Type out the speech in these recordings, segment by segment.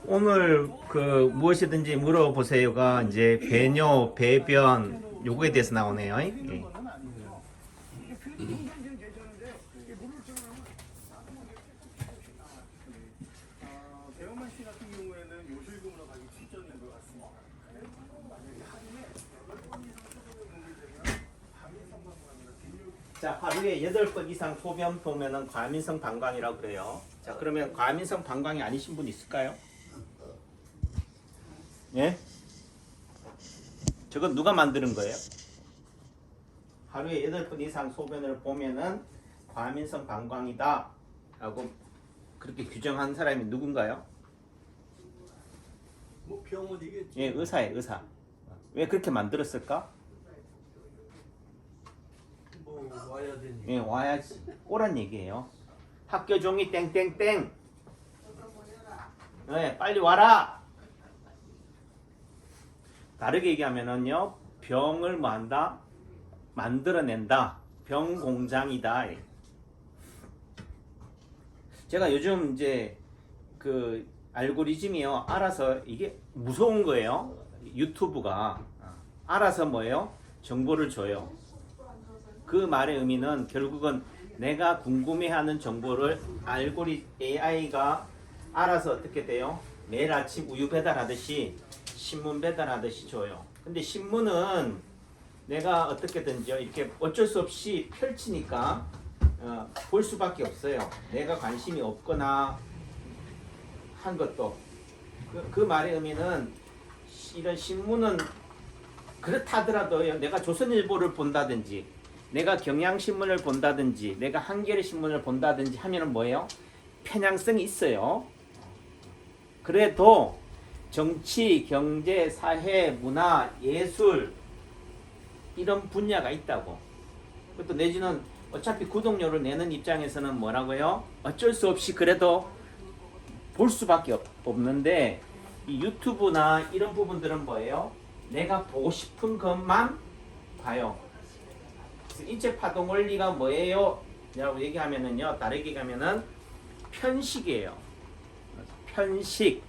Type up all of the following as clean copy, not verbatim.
오늘 그 무엇이든지 물어보세요가 이제 배뇨, 배변 요거에 대해서 나오네요. 예. 배영만 씨 같은 경우에는 요실금으로 가기 직전인 것 같습니다. 자, 하루에 8번 이상 소변 보면은 과민성 방광이라고 그래요. 자, 그러면 과민성 방광이 아니신 분 있을까요? 예? 저건 누가 만드는 거예요? 하루에 8번 이상 소변을 보면은 과민성 방광이다 하고 그렇게 규정한 사람이 누군가요? 뭐 병원이겠지. 예, 의사예요, 의사. 왜 그렇게 만들었을까? 뭐 와야 되니까. 예, 와야지. 오란 얘기예요. 학교 종이 땡땡땡. 네, 빨리 와라. 다르게 얘기하면은요, 병을 뭐 한다? 만들어낸다. 병 공장이다. 제가 요즘 이제 그 알고리즘이요, 알아서 이게 무서운 거예요. 유튜브가 알아서 뭐예요? 정보를 줘요. 그 말의 의미는 결국은 내가 궁금해하는 정보를 AI가 알아서 어떻게 돼요? 매일 아침 우유 배달하듯이 신문 배달하듯이 줘요. 근데 신문은 내가 어떻게든지요 이렇게 어쩔 수 없이 펼치니까 볼 수밖에 없어요. 내가 관심이 없거나 한 것도 그 말의 의미는 이런 신문은 그렇다 하더라도요, 내가 조선일보를 본다든지 내가 경향신문을 본다든지 내가 한겨레신문을 본다든지 하면은 뭐예요? 편향성이 있어요. 그래도 정치, 경제, 사회, 문화, 예술 이런 분야가 있다고. 그것도 내지는 어차피 구독료를 내는 입장에서는 뭐라고요? 어쩔 수 없이 그래도 볼 수밖에 없는데 이 유튜브나 이런 부분들은 뭐예요? 내가 보고 싶은 것만 봐요. 그래서 인체 파동 원리가 뭐예요? 라고 얘기하면은요, 다르게 얘기하면은 편식이에요. 편식.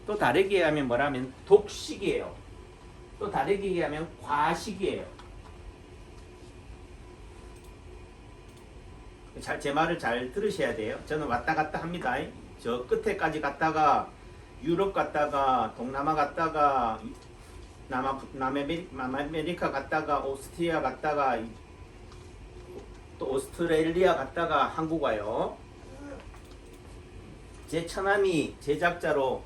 또 다르게 얘기하면 뭐라면 독식이에요. 또 다르게 얘기하면 과식이에요. 제 말을 잘 들으셔야 돼요. 저는 왔다 갔다 합니다. 저 끝에까지 갔다가 유럽 갔다가 동남아 갔다가 남아메리카 갔다가 오스트리아 갔다가 또 오스트레일리아 갔다가 한국 와요. 제 처남이 제작자로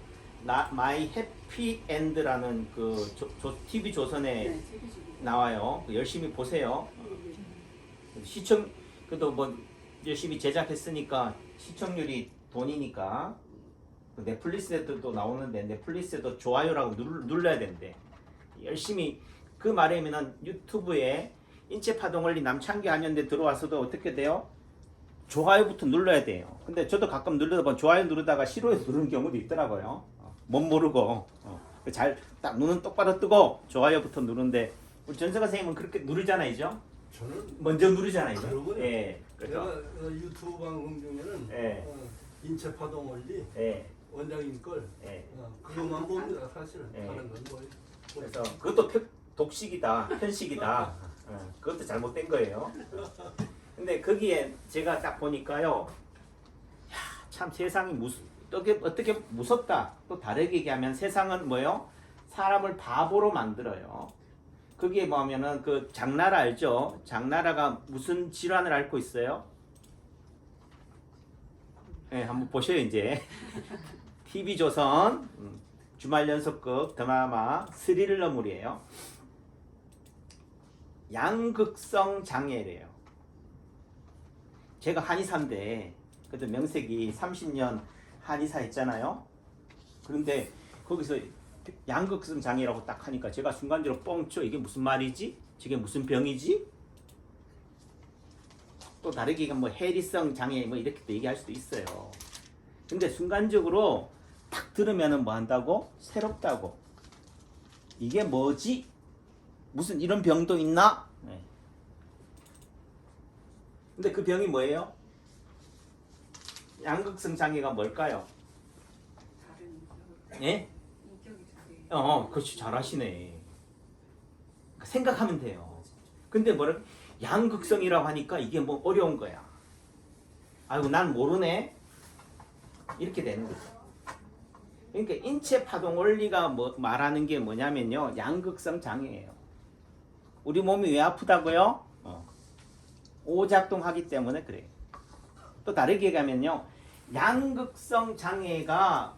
마이 해피엔드라는 그 TV 조선에 나와요. 열심히 보세요. 그래도 뭐 열심히 제작했으니까 시청률이 돈이니까 넷플릭스에도 또 나오는데 넷플릭스에도 좋아요라고 눌러야 된대. 열심히 그 말에 의미는 유튜브에 인체 파동 원리 남창기 한연대 들어와서도 어떻게 돼요? 좋아요부터 눌러야 돼요. 근데 저도 가끔 누르다 보면 좋아요 누르다가 싫어요 누르는 경우도 있더라고요. 못 모르고 잘 딱 눈은 똑바로 뜨고 좋아요부터 누르는데 우리 전세가 선생님은 그렇게 누르잖아요, 저는 먼저 누르잖아요. 그러고요. 예, 내가 그렇죠. 유튜브 방송 중에는 예. 인체 파동 원리 예, 원장님 걸 예. 그것만 봅니다. 사실은 예. 다른 건 뭐. 그래서 그것도 독식이다, 편식이다. 그것도 잘못된 거예요. 근데 거기에 제가 딱 보니까요, 참 세상이 어떻게 무섭다. 또 다르게 얘기하면 세상은 뭐요? 사람을 바보로 만들어요. 그게 뭐냐면은 그 장나라 알죠? 장나라가 무슨 질환을 앓고 있어요? 네, 한번 보셔요 이제. TV조선 주말 연속극 드라마 스릴러물이에요. 양극성 장애래요. 제가 한의사인데 그때 명색이 30년 한의사 했잖아요. 그런데 거기서 양극성 장애라고 딱 하니까 제가 순간적으로 뻥쳐. 이게 무슨 말이지? 저게 무슨 병이지? 또 다르게 얘기하면 뭐 해리성 장애 뭐 이렇게 또 얘기할 수도 있어요. 근데 순간적으로 딱 들으면은 뭐 한다고? 새롭다고. 이게 뭐지? 무슨 이런 병도 있나? 네. 근데 그 병이 뭐예요? 양극성 장애가 뭘까요? 예? 그렇지 잘하시네. 생각하면 돼요. 근데 뭐라 양극성이라고 하니까 이게 뭐 어려운 거야. 아이고 난 모르네. 이렇게 되는 거죠. 그러니까 인체 파동 원리가 말하는 게 뭐냐면요. 양극성 장애예요. 우리 몸이 왜 아프다고요? 오작동하기 때문에 그래요. 또 다르게 얘기하면요. 양극성 장애가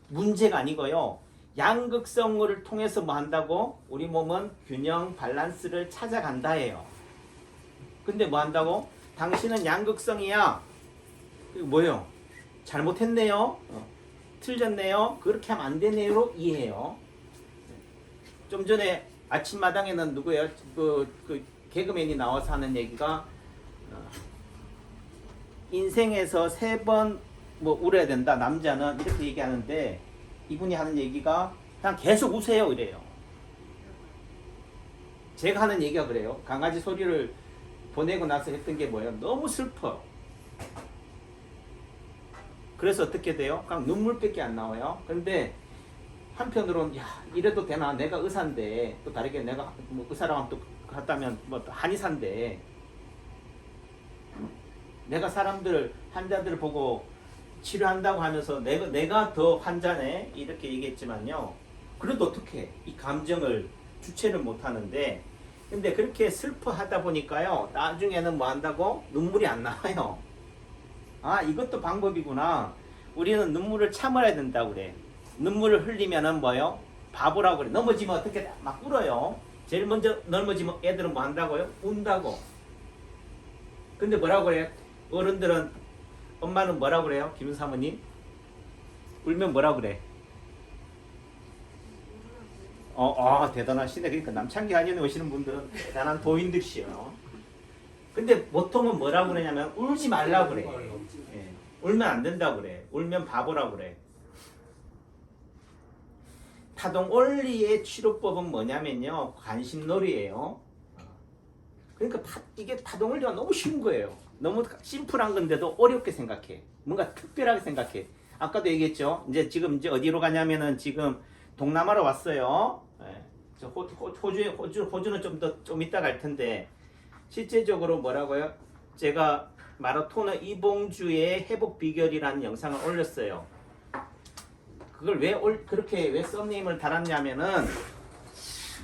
문제가 아니고요. 양극성을 통해서 뭐 한다고? 우리 몸은 균형, 밸런스를 찾아간다예요. 근데 뭐 한다고? 당신은 양극성이야. 이거 뭐예요? 잘못했네요. 틀렸네요. 그렇게 하면 안 되네요로 이해해요. 좀 전에 아침마당에는 누구예요? 그 개그맨이 나와서 하는 얘기가 인생에서 3번 뭐 울어야 된다. 남자는 이렇게 얘기하는데 이분이 하는 얘기가 그냥 계속 우세요 이래요. 제가 하는 얘기가 그래요. 강아지 소리를 보내고 나서 했던 게 뭐예요? 너무 슬퍼. 그래서 어떻게 돼요? 그냥 눈물밖에 안 나와요. 그런데 한편으로는 야 이래도 되나? 내가 의사인데 또 다르게 내가 뭐 의사랑 또 갔다면 뭐 한의사인데 내가 사람들 환자들을 보고 치료한다고 하면서 내가 더 환자네 이렇게 얘기했지만요. 그래도 어떻게 이 감정을 주체를 못 하는데 근데 그렇게 슬퍼하다 보니까요. 나중에는 뭐 한다고? 눈물이 안 나와요. 아 이것도 방법이구나. 우리는 눈물을 참아야 된다고 그래. 눈물을 흘리면은 뭐요? 바보라고 그래. 넘어지면 어떻게 막 울어요. 제일 먼저 넘어지면 애들은 뭐 한다고요? 운다고. 근데 뭐라고 그래? 어른들은 엄마는 뭐라고 그래요? 김 사모님? 울면 뭐라고 그래? 대단하시네. 그러니까 남창기 한의원에 오시는 분들은 대단한 도인들이시요. 근데 보통은 뭐라고 그러냐면 울지 말라고 그래. 예. 울면 안 된다고 그래. 울면 바보라고 그래. 파동 원리의 치료법은 뭐냐면요. 관심놀이예요. 그러니까 이게 파동 원리가 너무 쉬운 거예요. 너무 심플한 건데도 어렵게 생각해. 뭔가 특별하게 생각해. 아까도 얘기했죠. 지금 어디로 가냐면은 지금 동남아로 왔어요. 예. 저 호주는 좀 이따 갈 텐데 실제적으로 뭐라고요? 제가 마라토너 이봉주의 회복 비결이라는 영상을 올렸어요. 그걸 왜 썸네임을 달았냐면은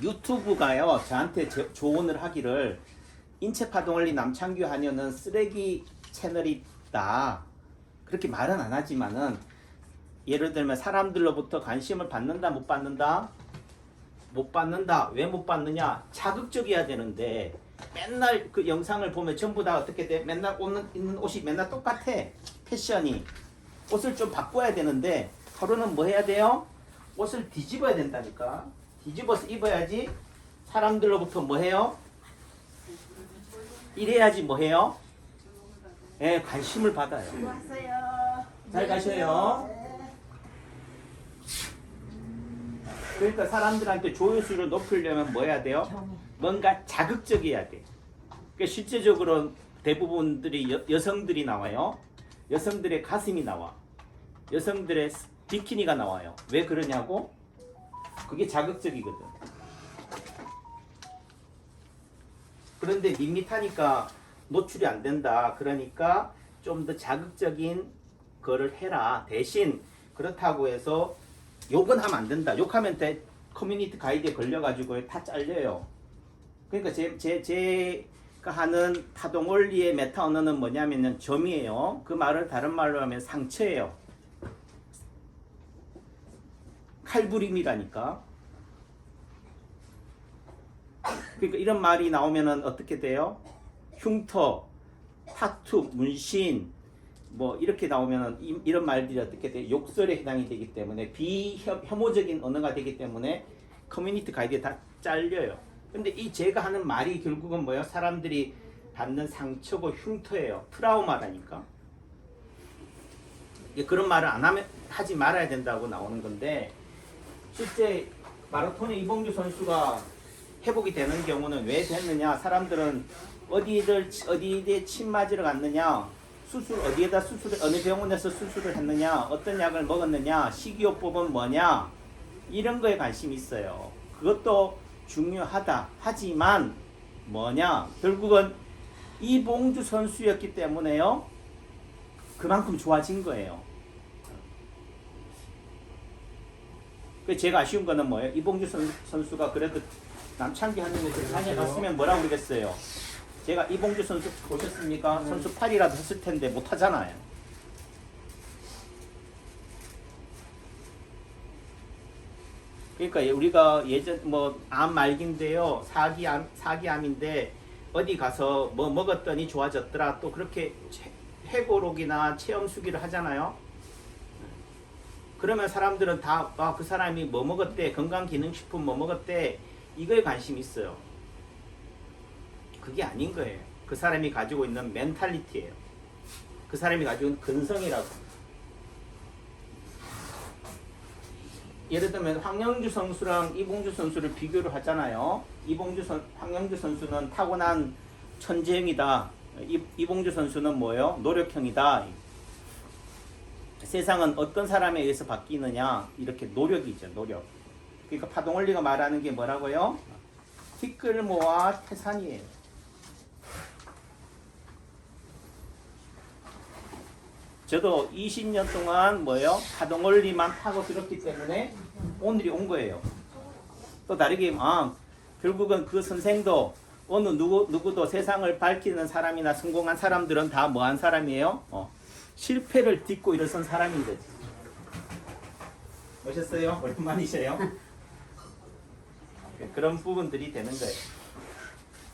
유튜브가요 저한테 조언을 하기를 인체파동원리 남창규 한의원은 쓰레기 채널이다 그렇게 말은 안 하지만은 예를 들면 사람들로부터 관심을 받는다 못 받는다? 못 받는다. 왜 못 받느냐? 자극적이어야 되는데 맨날 그 영상을 보면 전부 다 어떻게 돼? 맨날 입는 옷이 맨날 똑같아. 패션이. 옷을 좀 바꿔야 되는데 하루는 뭐 해야 돼요? 옷을 뒤집어야 된다니까. 뒤집어서 입어야지 사람들로부터 뭐 해요? 이래야지 뭐 해요? 예, 관심을 받아요. 잘 가셔요. 그러니까 사람들한테 조회수를 높이려면 뭐 해야 돼요? 뭔가 자극적이어야 돼. 그러니까 실제적으로 대부분들이 여성들이 나와요. 여성들의 가슴이 나와. 여성들의 비키니가 나와요. 왜 그러냐고? 그게 자극적이거든. 그런데 밋밋하니까 노출이 안 된다. 그러니까 좀 더 자극적인 거를 해라. 대신 그렇다고 해서 욕은 하면 안 된다. 욕하면 커뮤니티 가이드에 걸려가지고 다 잘려요. 그러니까 제가 하는 파동 원리의 메타 언어는 뭐냐면은 점이에요. 그 말을 다른 말로 하면 상처예요. 칼부림이라니까. 그러니까 이런 말이 나오면은 어떻게 돼요? 흉터, 타투, 문신, 뭐 이렇게 나오면은 이런 말들이 어떻게 돼? 욕설에 해당이 되기 때문에 비혐오적인 언어가 되기 때문에 커뮤니티 가이드에 다 잘려요. 근데 제가 하는 말이 결국은 뭐예요? 사람들이 받는 상처고 흉터예요. 트라우마라니까. 그런 말을 하지 말아야 된다고 나오는 건데 실제 마라톤의 이봉주 선수가 회복이 되는 경우는 왜 됐느냐? 사람들은 어디에 침 맞으러 갔느냐? 수술 어디에다 수술을 어느 병원에서 수술을 했느냐, 어떤 약을 먹었느냐, 식이요법은 뭐냐 이런 거에 관심이 있어요. 그것도 중요하다. 하지만 뭐냐 결국은 이봉주 선수였기 때문에요. 그만큼 좋아진 거예요. 제가 아쉬운 거는 뭐예요? 이봉주 선수가 그래도 남창기 한님에서 다녀갔으면 뭐라고 그러겠어요? 제가 이봉주 선수 보셨습니까? 선수 8이라도 했을 텐데 못 하잖아요. 그러니까 우리가 예전 뭐 암 말기인데요, 사기암인데 어디 가서 뭐 먹었더니 좋아졌더라, 또 그렇게 해고록이나 체험 수기를 하잖아요. 그러면 사람들은 다 그 사람이 뭐 먹었대, 건강기능식품 뭐 먹었대, 이거에 관심이 있어요. 그게 아닌 거예요. 그 사람이 가지고 있는 멘탈리티예요. 그 사람이 가지고 있는 근성이라고. 예를 들면 황영주 선수랑 이봉주 선수를 비교를 하잖아요. 황영주 선수는 타고난 천재형이다. 이봉주 선수는 뭐예요? 노력형이다. 세상은 어떤 사람에 의해서 바뀌느냐? 이렇게 노력이죠, 노력. 그러니까 파동원리가 말하는 게 뭐라고요? 티끌 모아 태산이에요. 저도 20년 동안 뭐예요? 파동원리만 타고 들었기 때문에 오늘이 온 거예요. 또 다르게 결국은 그 선생도 어느 누구도 세상을 밝히는 사람이나 성공한 사람들은 다 뭐한 사람이에요? 실패를 딛고 일어선 사람인 거지. 오셨어요? 오랜만이셔요? 그런 부분들이 되는 거예요.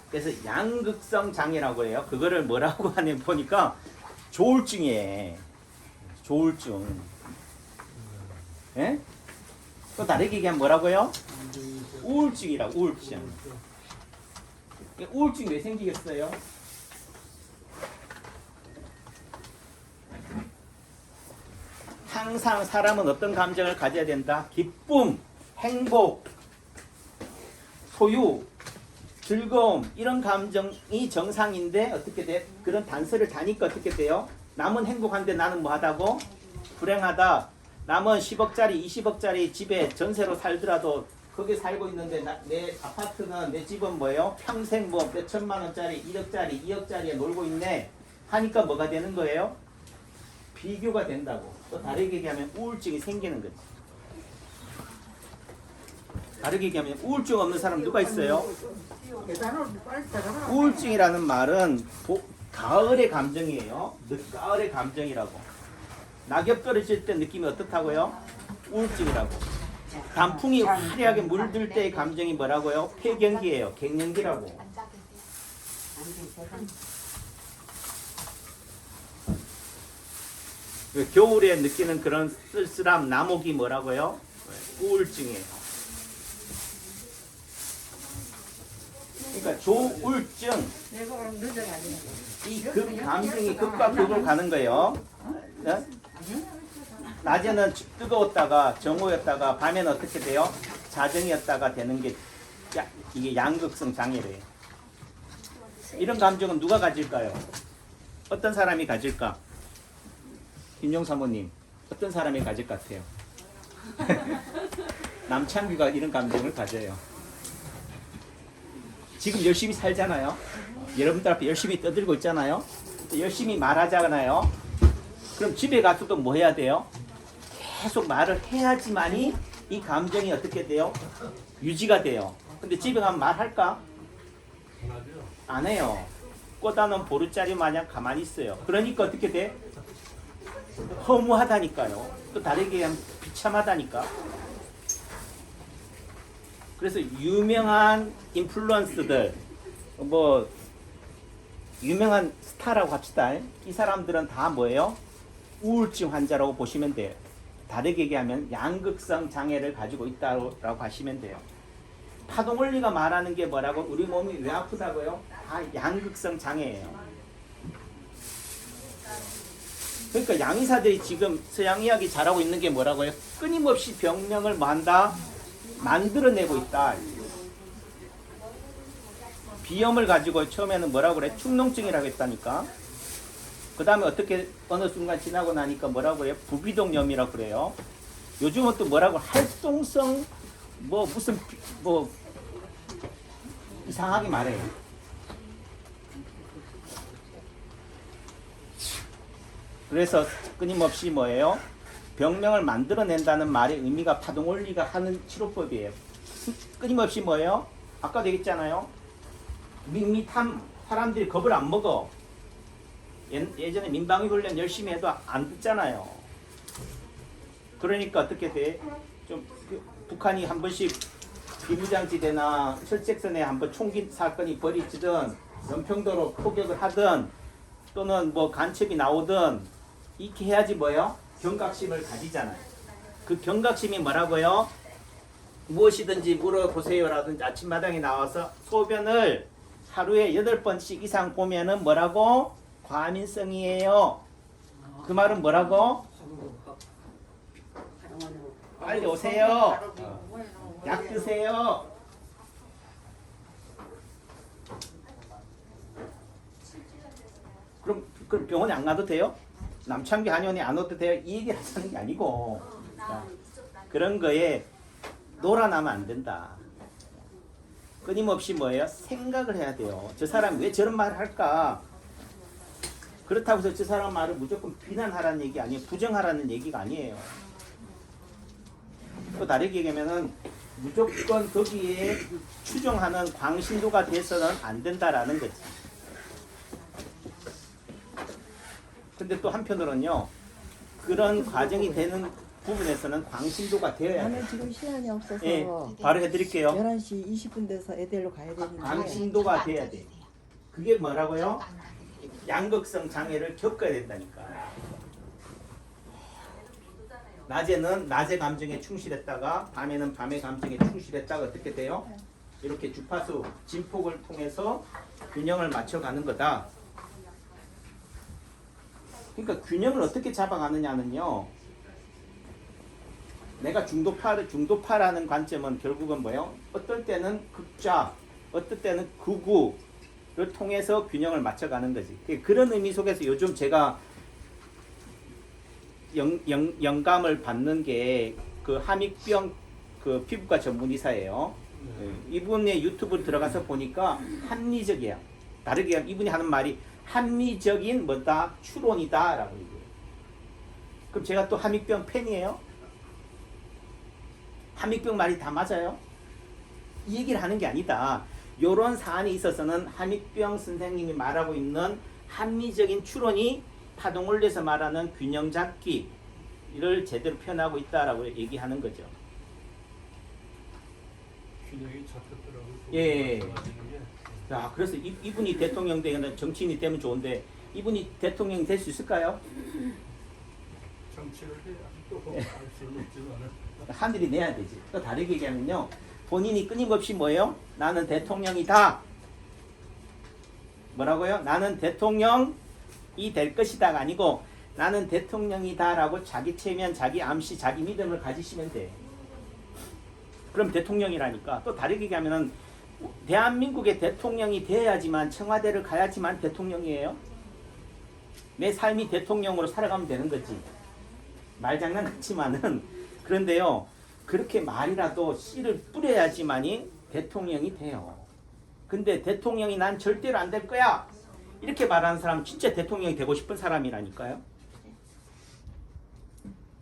그래서 양극성 장애라고 해요. 그거를 뭐라고 하냐 보니까 조울증이에요. 조울증. 예? 또 다르게 얘기하면 뭐라고요? 우울증이라고, 우울증. 우울증이 왜 생기겠어요? 항상 사람은 어떤 감정을 가져야 된다? 기쁨, 행복, 소유, 즐거움, 이런 감정이 정상인데 어떻게 돼? 그런 단서를 다니까 어떻게 돼요? 남은 행복한데 나는 뭐하다고? 불행하다. 남은 10억짜리, 20억짜리 집에 전세로 살더라도 거기 살고 있는데 내 아파트는, 내 집은 뭐예요? 평생 뭐 몇천만 원짜리, 1억짜리, 2억짜리에 놀고 있네 하니까 뭐가 되는 거예요? 비교가 된다고. 또 다르게 얘기하면 우울증이 생기는 거지. 다르게 얘기하면 우울증 없는 사람 누가 있어요? 우울증이라는 말은 가을의 감정이에요. 늦가을의 감정이라고. 낙엽 떨어질 때 느낌이 어떻다고요? 우울증이라고. 단풍이 화려하게 물들 때의 감정이 뭐라고요? 폐경기예요. 갱년기라고. 겨울에 느끼는 그런 쓸쓸함, 남옥이 뭐라고요? 우울증이에요. 그러니까 조울증, 이 감정이 극과 극으로 가는 거예요. 네? 낮에는 뜨거웠다가 정오였다가 밤에는 어떻게 돼요? 자정이었다가 되는 게 이게 양극성 장애래요. 이런 감정은 누가 가질까요? 어떤 사람이 가질까? 김용 사모님, 어떤 사람이 가질 것 같아요? 남창규가 이런 감정을 가져요. 지금 열심히 살잖아요. 여러분들 앞에 열심히 떠들고 있잖아요. 열심히 말하잖아요. 그럼 집에 가서도 뭐 해야 돼요? 계속 말을 해야지만이 이 감정이 어떻게 돼요? 유지가 돼요. 근데 집에 가면 말할까? 안 해요. 꼬다는 보루짜리 마냥 가만히 있어요. 그러니까 어떻게 돼? 허무하다니까요. 또 다르게 얘기하면 비참하다니까. 그래서 유명한 인플루언서들, 뭐 유명한 스타라고 합시다. 이 사람들은 다 뭐예요? 우울증 환자라고 보시면 돼요. 다르게 얘기하면 양극성 장애를 가지고 있다고 하시면 돼요. 파동원리가 말하는 게 뭐라고? 우리 몸이 왜 아프다고요? 다 양극성 장애예요. 그러니까 양의사들이 지금 서양의학이 잘하고 있는 게 뭐라고요? 끊임없이 병명을 뭐한다? 만들어내고 있다. 비염을 가지고 처음에는 뭐라고 그래? 축농증이라고 했다니까. 그 다음에 어떻게 어느 순간 지나고 나니까 뭐라고 그래요? 부비동염이라고 그래요. 요즘은 또 뭐라고 활동성 뭐 무슨 뭐 이상하게 말해요. 그래서 끊임없이 뭐예요? 병명을 만들어낸다는 말의 의미가 파동원리가 하는 치료법이에요. 끊임없이 뭐예요? 아까도 얘기했잖아요. 밋밋함 사람들이 겁을 안 먹어. 예전에 민방위 훈련 열심히 해도 안 듣잖아요. 그러니까 어떻게 돼? 좀 북한이 한 번씩 비무장지대나 철책선에 한번 총기 사건이 벌어지든 연평도로 포격을 하든 또는 뭐 간첩이 나오든 이렇게 해야지 뭐예요? 경각심을 가지잖아요. 그 경각심이 뭐라고요? 무엇이든지 물어보세요라든지 아침마당에 나와서 소변을 하루에 8번씩 이상 보면은 뭐라고? 과민성이에요. 그 말은 뭐라고? 빨리 오세요. 약 드세요. 그럼 병원에 안 가도 돼요? 남창기 한의원에 안 와도 돼요? 이 얘기 하자는 게 아니고 그런 거에 놀아나면 안 된다. 끊임없이 뭐예요? 생각을 해야 돼요. 저 사람이 왜 저런 말을 할까? 그렇다고 해서 저 사람 말을 무조건 비난하라는 얘기 아니에요. 부정하라는 얘기가 아니에요. 또 다르게 얘기하면은 무조건 거기에 추종하는 광신도가 돼서는 안 된다라는 거지. 근데 또 한편으로는요, 그런 과정이 되는 부분에서는 광신도가 되어야 돼요. 나는 지금 시간이 없어서 예, 바로 해드릴게요. 11시 20분 돼서 애들로 가야 되는데 광신도가 돼야 돼. 그게 뭐라고요? 양극성 장애를 겪어야 된다니까. 낮에는 낮의 감정에 충실했다가 밤에는 밤의 감정에 충실했다가 어떻게 돼요? 이렇게 주파수 진폭을 통해서 균형을 맞춰가는 거다. 그러니까 균형을 어떻게 잡아가느냐는요. 내가 중도파라는 관점은 결국은 뭐예요? 어떨 때는 극좌, 어떨 때는 극우를 통해서 균형을 맞춰가는 거지. 그런 의미 속에서 요즘 제가 영감을 받는 게 그 함익병 그 피부과 전문의사예요. 이분의 유튜브 들어가서 보니까 합리적이야. 다르게 하면 이분이 하는 말이 합리적인 뭐다 추론이다라고 얘기해요. 그럼 제가 또 함익병 팬이에요. 함익병 말이 다 맞아요. 이 얘기를 하는 게 아니다. 요런 사안에 있어서는 함익병 선생님이 말하고 있는 합리적인 추론이 파동원리에서 말하는 균형 잡기를 제대로 표현하고 있다라고 얘기하는 거죠. 균형이 잡혔더라고요. 예. 자, 그래서 이분이 대통령 되거나 정치인이 되면 좋은데 이분이 대통령이 될 수 있을까요? 정치를 해야 또할 수는 없지만은 하늘이 내야 되지. 또 다르게 얘기하면요. 본인이 끊임없이 뭐예요? 나는 대통령이다. 뭐라고요? 나는 대통령이 될 것이다가 아니고 나는 대통령이다라고 자기 체면, 자기 암시, 자기 믿음을 가지시면 돼. 그럼 대통령이라니까. 또 다르게 얘기하면은 대한민국의 대통령이 돼야지만 청와대를 가야지만 대통령이에요. 내 삶이 대통령으로 살아가면 되는 거지. 말장난 같지만은 그런데요. 그렇게 말이라도 씨를 뿌려야지만이 대통령이 돼요. 근데 대통령이 난 절대로 안 될 거야. 이렇게 말하는 사람 진짜 대통령이 되고 싶은 사람이라니까요.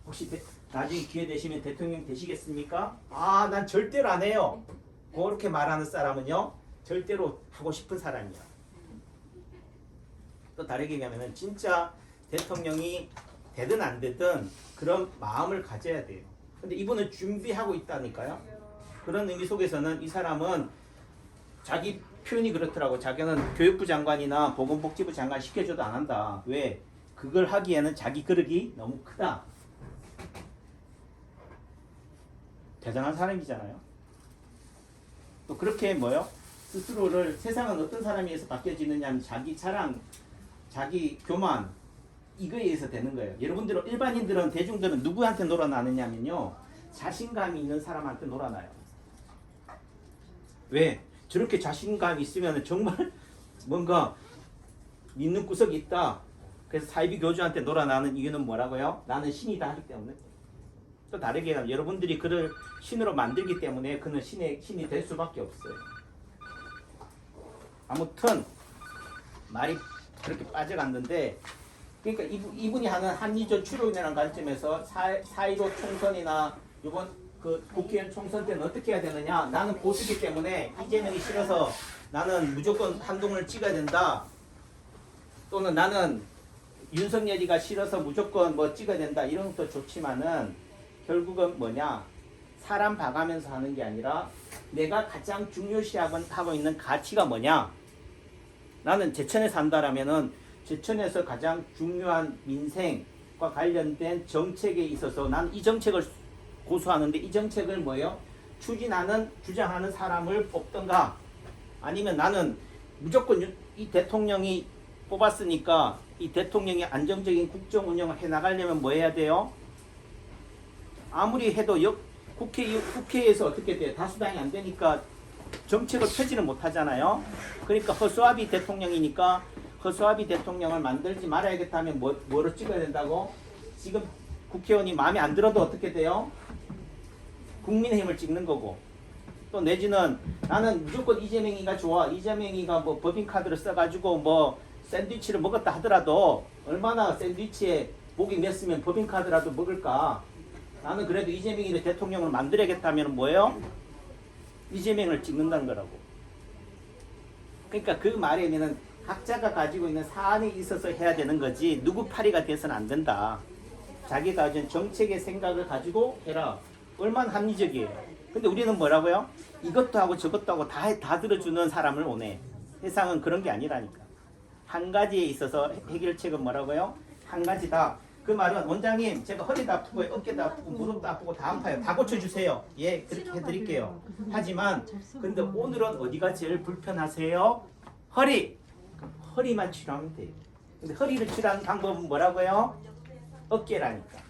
혹시 나중에 기회 되시면 대통령 되시겠습니까? 아, 난 절대로 안 해요. 그렇게 말하는 사람은요. 절대로 하고 싶은 사람이야. 또 다르게 얘기하면 진짜 대통령이 되든 안 되든 그런 마음을 가져야 돼요. 근데 이분은 준비하고 있다니까요. 그런 의미 속에서는 이 사람은 자기 표현이 그렇더라고. 자기는 교육부 장관이나 보건복지부 장관 시켜줘도 안 한다. 왜? 그걸 하기에는 자기 그릇이 너무 크다. 대단한 사람이잖아요. 또 그렇게 뭐요? 스스로를 세상은 어떤 사람에 의해서 바뀌어지느냐 하면 자기 자랑, 자기 교만 이거에 의해서 되는 거예요. 여러분들 일반인들은 대중들은 누구한테 놀아나느냐면요. 자신감이 있는 사람한테 놀아나요. 왜? 저렇게 자신감이 있으면 정말 뭔가 믿는 구석이 있다. 그래서 사이비 교주한테 놀아나는 이유는 뭐라고요? 나는 신이다 하기 때문에. 또 다르게 얘기하면 여러분들이 그를 신으로 만들기 때문에 그는 신이 될 수밖에 없어요. 아무튼 말이 그렇게 빠져갔는데, 그러니까 이분이 하는 합리적 추론이라는 관점에서 4.15 총선이나 이번 그 국회의원 총선 때는 어떻게 해야 되느냐? 나는 보수기 때문에 이재명이 싫어서 나는 무조건 한동훈을 찍어야 된다. 또는 나는 윤석열이가 싫어서 무조건 뭐 찍어야 된다. 이런 것도 좋지만은 결국은 뭐냐? 사람 봐가면서 하는 게 아니라 내가 가장 중요시하고 있는 가치가 뭐냐? 나는 제천에 산다라면은 제천에서 가장 중요한 민생과 관련된 정책에 있어서 나는 이 정책을 고수하는데 이 정책을 뭐예요? 추진하는, 주장하는 사람을 뽑던가 아니면 나는 무조건 이 대통령이 뽑았으니까 이 대통령이 안정적인 국정 운영을 해나가려면 뭐 해야 돼요? 아무리 해도 국회에서 어떻게 돼요? 다수당이 안 되니까 정책을 펴지는 못하잖아요. 그러니까 허수아비 대통령이니까 허수아비 대통령을 만들지 말아야겠다 하면 뭐로 찍어야 된다고? 지금 국회의원이 마음에 안 들어도 어떻게 돼요? 국민의힘을 찍는 거고, 또 내지는 나는 무조건 이재명이가 좋아. 이재명이가 뭐 법인카드를 써가지고 뭐 샌드위치를 먹었다 하더라도 얼마나 샌드위치에 목이 맸으면 법인카드라도 먹을까? 나는 그래도 이재명이를 대통령으로 만들어야겠다 하면 뭐예요? 이재명을 찍는다는 거라고. 그러니까 그 말의 의미는 각자가 가지고 있는 사안에 있어서 해야 되는 거지 누구 파리가 돼서는 안 된다. 자기가 가진 정책의 생각을 가지고 해라. 얼마나 합리적이에요. 근데 우리는 뭐라고요? 이것도 하고 저것도 하고 다 들어주는 사람을 원해. 세상은 그런 게 아니라니까. 한 가지에 있어서 해결책은 뭐라고요? 한 가지다. 그 말은 원장님 제가 허리도 아프고 어깨도 아프고 무릎도 아프고 다 아파요. 다 고쳐주세요. 예, 그렇게 해드릴게요. 하지만 근데 오늘은 어디가 제일 불편하세요? 허리. 허리만 치료하면 돼요. 근데 허리를 치료하는 방법은 뭐라고요? 어깨라니까.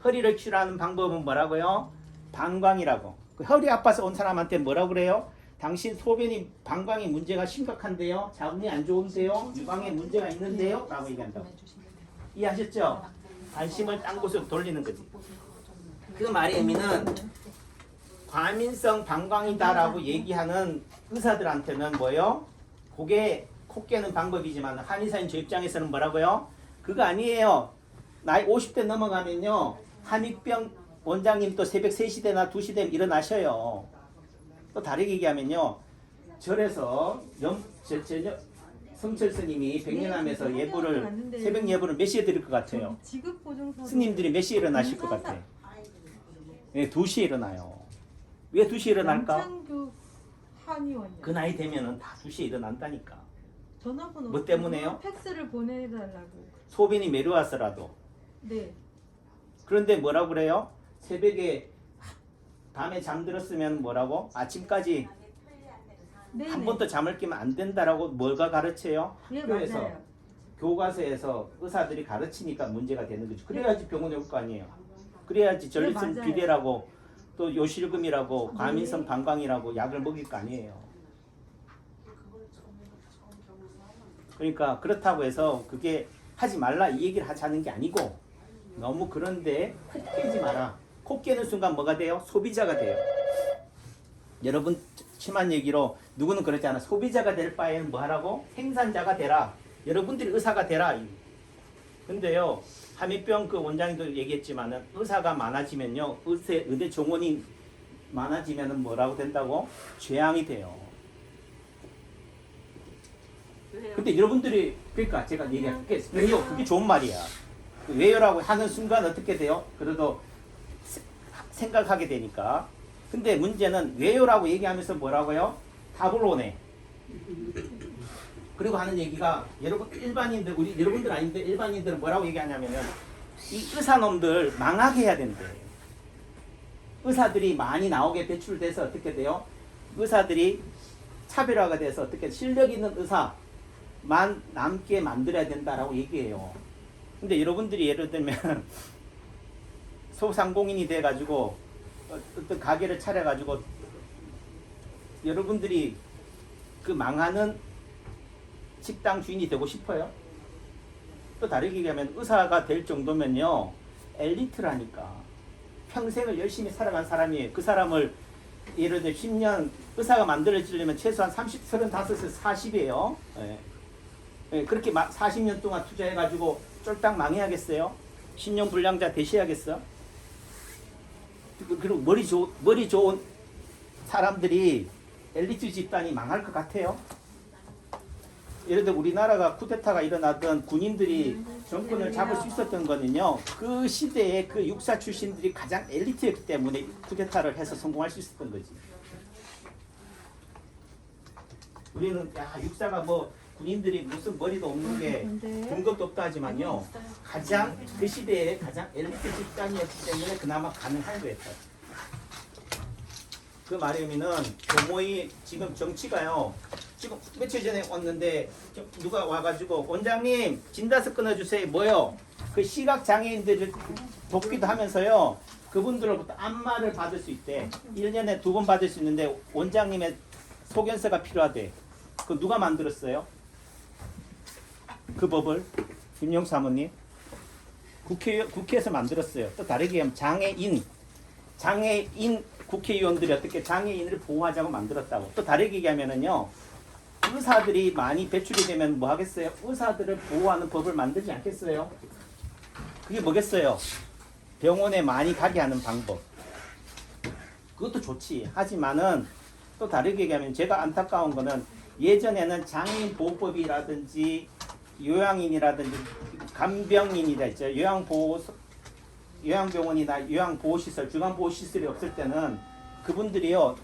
허리를 치료하는 방법은 뭐라고요? 방광이라고. 그 허리 아파서 온 사람한테 뭐라고 그래요? 당신 소변이 방광에 문제가 심각한데요? 자궁이 안 좋은데요? 유방에 문제가 있는데요? 라고 얘기한다고. 이해하셨죠? 관심을 딴 곳으로 돌리는 거지. 그 말의 의미는 과민성 방광이다라고 얘기하는 의사들한테는 뭐예요? 그게 코 깨는 방법이지만 한의사인 저 입장에서는 뭐라고요? 그거 아니에요. 나이 50대 넘어가면요. 함익병 원장님 또 새벽 3시 되나 2시 되면 일어나셔요. 또 다르게 얘기하면요. 절에서 성철 스님이 백년함에서 예불을 새벽 예불을 몇 시에 드릴 것 같아요? 스님들이 몇 시에 일어나실 것 같아? 네, 2시에 일어나요. 왜 2시에 일어날까? 그 나이 되면은 다 2시에 일어난다니까. 전화번호 뭐 때문에요? 팩스를 보내달라고. 소변이 내려왔더라도. 네. 그런데 뭐라고 그래요? 새벽에 밤에 잠들었으면 뭐라고? 아침까지 네네. 한 번도 잠을 깨면 안 된다라고 뭐가 가르쳐요? 예, 학교에서 맞아요. 교과서에서 의사들이 가르치니까 문제가 되는 거죠. 그래야지 병원에 올 거 아니에요. 그래야지 전립선 맞아요. 비대라고 또 요실금이라고 과민성 방광이라고 약을 먹일 거 아니에요. 그러니까 그렇다고 해서 그게 하지 말라 이 얘기를 하자는 게 아니고 너무 그런데 코 깨지 마라. 코 깨는 순간 뭐가 돼요? 소비자가 돼요. 여러분 심한 얘기로 누구는 그러지 않아. 소비자가 될 바에는 뭐 하라고? 생산자가 되라. 여러분들이 의사가 되라. 근데요 함익병 그 원장님도 얘기했지만은 의사가 많아지면요 의대 정원이 많아지면은 뭐라고 된다고? 죄앙이 돼요. 근데 여러분들이 그러니까 제가 얘기할게 왜요? 그게 좋은 말이야. 왜요라고 하는 순간 어떻게 돼요? 그래도 생각하게 되니까. 근데 문제는 왜요라고 얘기하면서 뭐라고요? 답을 원해. 그리고 하는 얘기가 여러분 일반인들 우리 여러분들 아닌데 일반인들은 뭐라고 얘기하냐면은 이 의사놈들 망하게 해야 된대. 의사들이 많이 나오게 배출돼서 어떻게 돼요? 의사들이 차별화가 돼서 어떻게 실력 있는 의사만 남게 만들어야 된다라고 얘기해요. 근데 여러분들이 예를 들면 소상공인이 돼가지고 어떤 가게를 차려가지고 여러분들이 그 망하는 식당 주인이 되고 싶어요? 또 다르게 얘기하면 의사가 될 정도면요 엘리트라니까. 평생을 열심히 살아간 사람이에요. 그 사람을 예를 들어 10년 의사가 만들어지려면 최소한 35에서 40이에요. 예. 예, 그렇게 40년 동안 투자해가지고 쫄딱 망해야겠어요? 신용불량자 되셔야겠어? 그리고 머리 좋은 사람들이 엘리트 집단이 망할 것 같아요? 예를 들어 우리나라가 쿠데타가 일어나던 군인들이 정권을 잡을 수 있었던 거는요, 그 시대에 그 육사 출신들이 가장 엘리트였기 때문에 쿠데타를 해서 성공할 수 있었던 거지. 우리는 육사가 뭐 군인들이 무슨 머리도 없는 게 근것도 없다 하지만요, 가장 그 시대에 가장 엘리트 집단이었기 때문에 그나마 가능한 거였다. 그 말의 의미는 교모의 지금 정치가요, 지금 며칠 전에 왔는데 누가 와가지고 원장님 진단서 끊어주세요. 뭐요? 그 시각 장애인들을 돕기도 하면서요, 그분들로부터 안마를 받을 수 있대. 1년에 2번 받을 수 있는데 원장님의 소견서가 필요하대. 그 누가 만들었어요? 그 법을 김용 사모님 국회에서 만들었어요. 또 다르게 하면 장애인 국회의원들이 어떻게 장애인을 보호하자고 만들었다고. 또 다르게 얘기하면은요, 의사들이 많이 배출이 되면 뭐 하겠어요? 의사들을 보호하는 법을 만들지 않겠어요? 그게 뭐겠어요? 병원에 많이 가게 하는 방법. 그것도 좋지. 하지만은 또 다르게 얘기하면 제가 안타까운 거는 예전에는 장애인 보호법이라든지 요양인이라든지 간병인이라 있죠. 요양병원이나 요양보호시설, 주간보호시설이 없을 때는 그분들이요,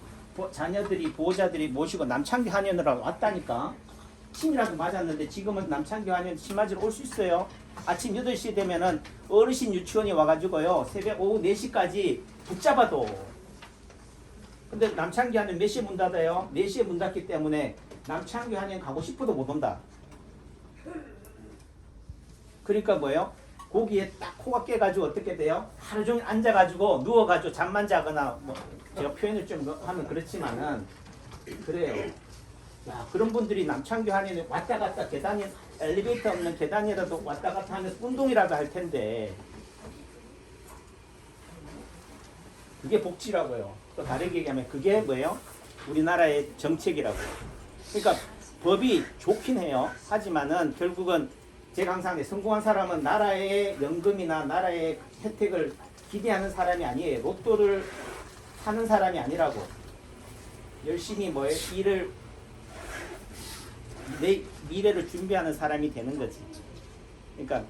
자녀들이, 보호자들이 모시고 남창기 한의원으로 왔다니까. 침이라도 맞았는데 지금은 남창기 한의원 침 맞으러 올 수 있어요. 아침 8시 되면은 어르신 유치원이 와가지고요, 새벽 오후 4시까지 붙잡아도. 근데 남창기 한의원 몇 시에 문 닫아요? 4시에 문 닫기 때문에 남창기 한의원 가고 싶어도 못 온다. 그러니까 뭐예요? 거기에 딱 코가 깨가지고 어떻게 돼요? 하루 종일 앉아가지고 누워가지고 잠만 자거나, 뭐 제가 표현을 좀 하면 그렇지만은 그래요. 야, 그런 분들이 남창규 한의원에 왔다 갔다 계단이 엘리베이터 없는 계단이라도 왔다 갔다 하면서 운동이라도 할 텐데, 그게 복지라고요. 또 다르게 얘기하면 그게 뭐예요? 우리나라의 정책이라고요. 그러니까 법이 좋긴 해요. 하지만은 결국은 제가 항상 성공한 사람은 나라의 연금이나 나라의 혜택을 기대하는 사람이 아니에요. 로또를 사는 사람이 아니라고. 열심히 뭐에 일을, 내 미래를 준비하는 사람이 되는 거지. 그러니까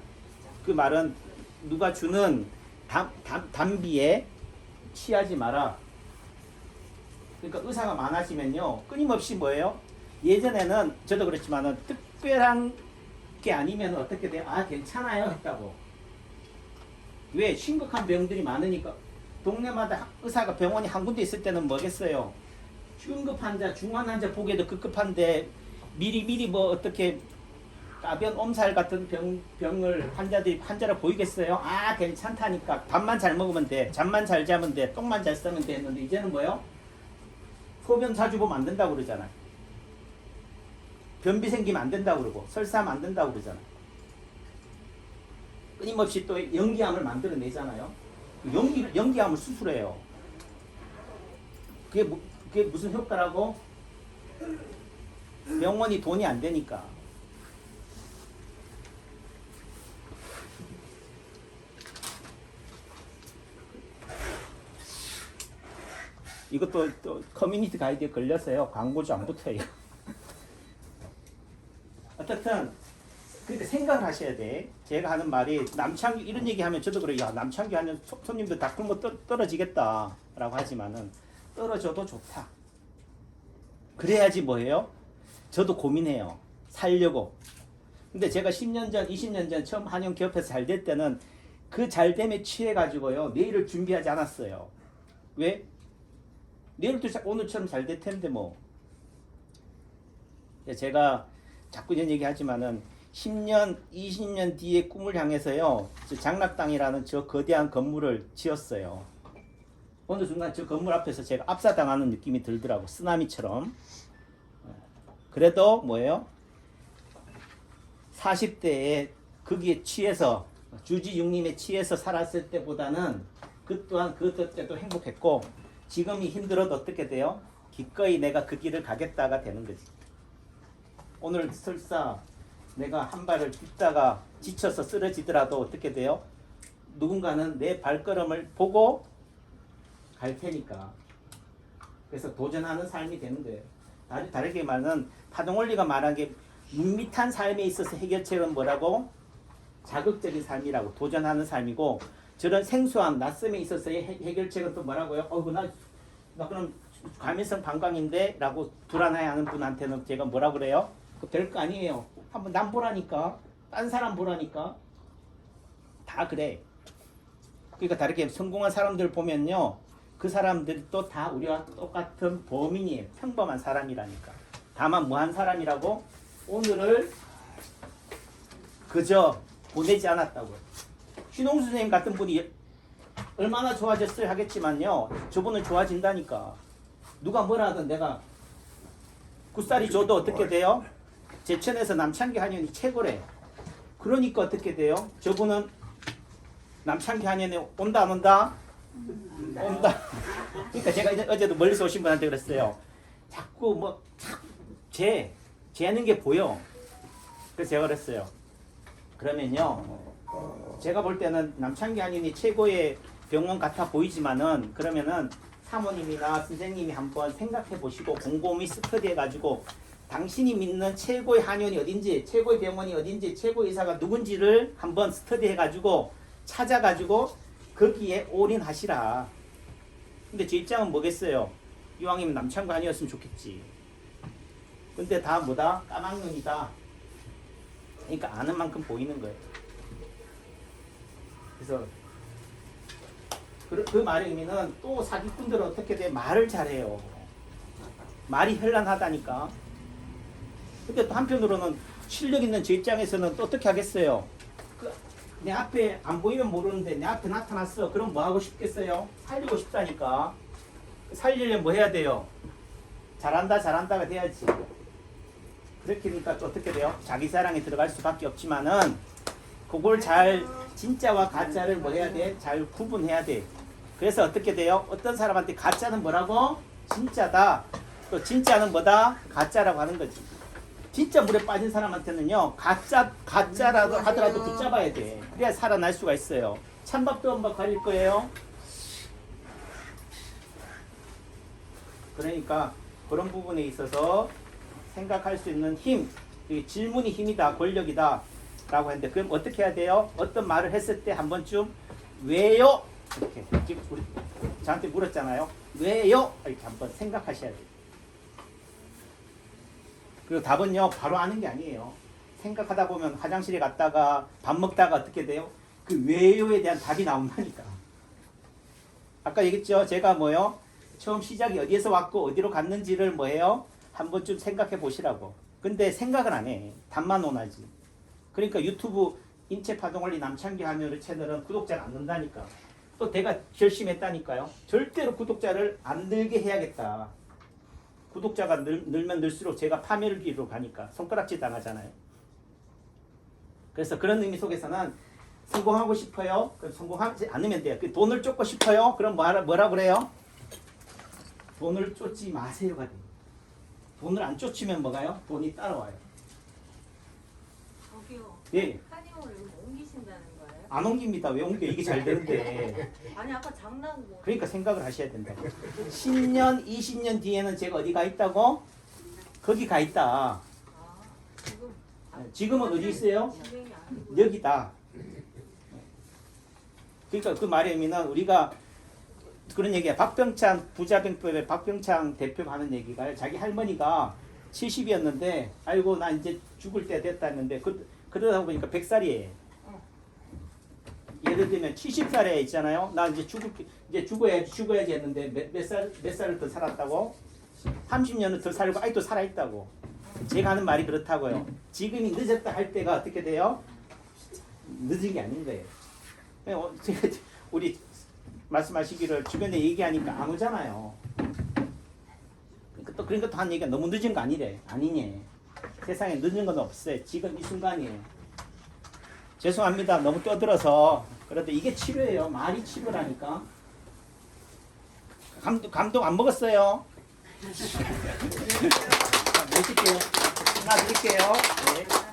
그 말은 누가 주는 담비에 취하지 마라. 그러니까 의사가 많아지면요, 끊임없이 뭐예요? 예전에는 저도 그렇지만은 특별한 게 아니면 어떻게 돼요? 아, 괜찮아요 했다고. 왜? 심각한 병들이 많으니까. 동네마다 의사가 병원이 한 군데 있을 때는 뭐겠어요? 중급 환자, 중환 환자 보기에도 급급한데 미리 뭐 어떻게 가변 엄살 같은 병을 환자를 보이겠어요? 아, 괜찮다니까. 밥만 잘 먹으면 돼. 잠만 잘 자면 돼. 똥만 잘 싸면 돼. 했는데 이제는 뭐요? 소변 자주 보면 안 된다고 그러잖아요. 변비 생기면 안 된다고 그러고, 설사하면 안 된다고 그러잖아요. 끊임없이 또 연기암을 만들어내잖아요. 연기암을 수술해요. 그게 무슨 효과라고? 병원이 돈이 안 되니까. 이것도 또 커뮤니티 가이드에 걸려서요, 광고주 안 붙어요. 어쨌든 그렇게 생각을 하셔야 돼. 제가 하는 말이, 남창규 이런 얘기하면 저도 그래요. 야, 남창규 하면 손님들 다 굶어 떨어지겠다 라고 하지만은 떨어져도 좋다. 그래야지 뭐예요? 저도 고민해요. 살려고. 근데 제가 10년 전, 20년 전 처음 한의원 개업해서 잘 될 때는 그 잘됨에 취해가지고요, 내일을 준비하지 않았어요. 왜? 내일도 오늘처럼 잘 될 텐데 뭐. 제가 자꾸 이런 얘기 하지만은 10년, 20년 뒤에 꿈을 향해서요, 장락당이라는 저 거대한 건물을 지었어요. 어느 순간 저 건물 앞에서 제가 압사당하는 느낌이 들더라고. 쓰나미처럼. 그래도 뭐예요? 40대에 거기에 취해서 주지육림에 취해서 살았을 때보다는 그 또한 그때도 행복했고 지금이 힘들어도 어떻게 돼요? 기꺼이 내가 그 길을 가겠다가 되는 거지. 오늘 설사 내가 한 발을 딛다가 지쳐서 쓰러지더라도 어떻게 돼요? 누군가는 내 발걸음을 보고 갈 테니까. 그래서 도전하는 삶이 되는 거예요. 다르게 말하면 파동원리가 말한 게 밋밋한 삶에 있어서 해결책은 뭐라고? 자극적인 삶이라고 도전하는 삶이고 저런 생소한 낯섦에 있어서의 해결책은 또 뭐라고요? 나 그럼 감염성 방광인데 라고 불안해하는 분한테는 제가 뭐라 그래요? 그 별거 아니에요. 한번 남 보라니까. 딴 사람 보라니까. 다 그래. 그러니까 다르게 성공한 사람들 보면요. 그 사람들도 다 우리와 똑같은 범인이에요. 평범한 사람이라니까. 다만 뭐한 사람이라고? 오늘을 그저 보내지 않았다고요. 신홍수 선생님 같은 분이 얼마나 좋아졌어야 하겠지만요. 저분은 좋아진다니까. 누가 뭐라 하든 내가 굿살이 줘도 어떻게 돼요? 제천에서 남창기 한의원이 최고래. 그러니까 어떻게 돼요? 저분은 남창기 한의원에 온다 안 온다? 온다. 그러니까 제가 어제도 멀리서 오신 분한테 그랬어요. 자꾸 뭐 재는 게 보여. 그래서 제가 그랬어요. 그러면요. 제가 볼 때는 남창기 한의원이 최고의 병원 같아 보이지만은 그러면은 사모님이나 선생님이 한번 생각해 보시고 곰곰이 스터디해 가지고 당신이 믿는 최고의 한의원이 어딘지, 최고의 병원이 어딘지, 최고의 의사가 누군지를 한번 스터디해 가지고 찾아 가지고 거기에 올인하시라. 근데 제 입장은 뭐겠어요? 이왕이면 남창구 아니었으면 좋겠지. 근데 다 뭐다? 까막눈이다. 그러니까 아는 만큼 보이는 거예요. 그래서 그 말의 의미는 또 사기꾼들은 어떻게 돼? 말을 잘해요. 말이 현란하다니까. 근데 또 한편으로는 실력 있는 제 입장에서는 또 어떻게 하겠어요? 내 앞에 안 보이면 모르는데 내 앞에 나타났어. 그럼 뭐 하고 싶겠어요? 살리고 싶다니까. 살리려면 뭐 해야 돼요? 잘한다가 돼야지. 그렇게 하니까 또 어떻게 돼요? 자기 사랑에 들어갈 수밖에 없지만은 그걸 잘 진짜와 가짜를 뭐 해야 돼? 잘 구분해야 돼. 그래서 어떻게 돼요? 어떤 사람한테 가짜는 뭐라고? 진짜다. 또 진짜는 뭐다? 가짜라고 하는 거지. 진짜 물에 빠진 사람한테는요, 가짜라도 하더라도 붙잡아야 돼. 그래야 살아날 수가 있어요. 찬밥도 한번 가릴 거예요. 그러니까 그런 부분에 있어서 생각할 수 있는 힘, 질문이 힘이다, 권력이다 라고 했는데 그럼 어떻게 해야 돼요? 어떤 말을 했을 때 한 번쯤 왜요? 이렇게 지금 우리 저한테 물었잖아요. 왜요? 이렇게 한번 생각하셔야 돼요. 그리고 답은요 바로 아는 게 아니에요. 생각하다 보면 화장실에 갔다가 밥 먹다가 어떻게 돼요? 그 왜요에 대한 답이 나온다니까. 아까 얘기했죠. 제가 뭐요? 처음 시작이 어디에서 왔고 어디로 갔는지를 뭐예요? 한 번쯤 생각해 보시라고. 근데 생각을 안 해. 답만 원하지. 그러니까 유튜브 인체파동원리 남창기 한의원 채널은 구독자가 안 는다니까. 또 내가 결심했다니까요. 절대로 구독자를 안 늘게 해야겠다. 구독자가 늘면 늘수록 제가 파멸기로 가니까 손가락질 당하잖아요. 그래서 그런 의미 속에서는 성공하고 싶어요. 그럼 성공하지 않으면 돼요. 돈을 쫓고 싶어요. 그럼 뭐라 그래요? 돈을 쫓지 마세요가 돼요. 돈을 안 쫓으면 뭐가요? 돈이 따라와요. 저기요. 예. 한의원을 옮기신다는 거예요? 안 옮깁니다. 왜 옮겨? 이게 잘 되는데. 아니 아까 장난고. 그러니까 생각을 하셔야 된다. 10년, 20년 뒤에는 제가 어디 가 있다고? 거기 가 있다. 아 지금 지금은 어디 있어요? 진행이 아니고. 여기다. 그러니까 그 말의 의미는 우리가 그런 얘기야. 박병창 부자병법의 박병창 대표가 하는 얘기가 자기 할머니가 70이었는데 아이고 나 이제 죽을 때 됐다 했는데 그러다 보니까 100살이에요. 예를 들면 70살에 있잖아요. 나 이제 죽어야지 했는데 몇 살을 더 살았다고? 30년을 더 살고 아직도 살아있다고. 제가 하는 말이 그렇다고요. 지금이 늦었다 할 때가 어떻게 돼요? 늦은 게 아닌 거예요. 우리 말씀하시기를 주변에 얘기하니까 안 오잖아요. 그러니까 또 한 얘기가 너무 늦은 거 아니래. 아니니. 세상에 늦은 건 없어요. 지금 이 순간이에요. 죄송합니다. 너무 떠들어서. 그런데 이게 치료예요. 말이 치료라니까. 감동 안 먹었어요? 자, 모실게요. 하나 드릴게요. 네.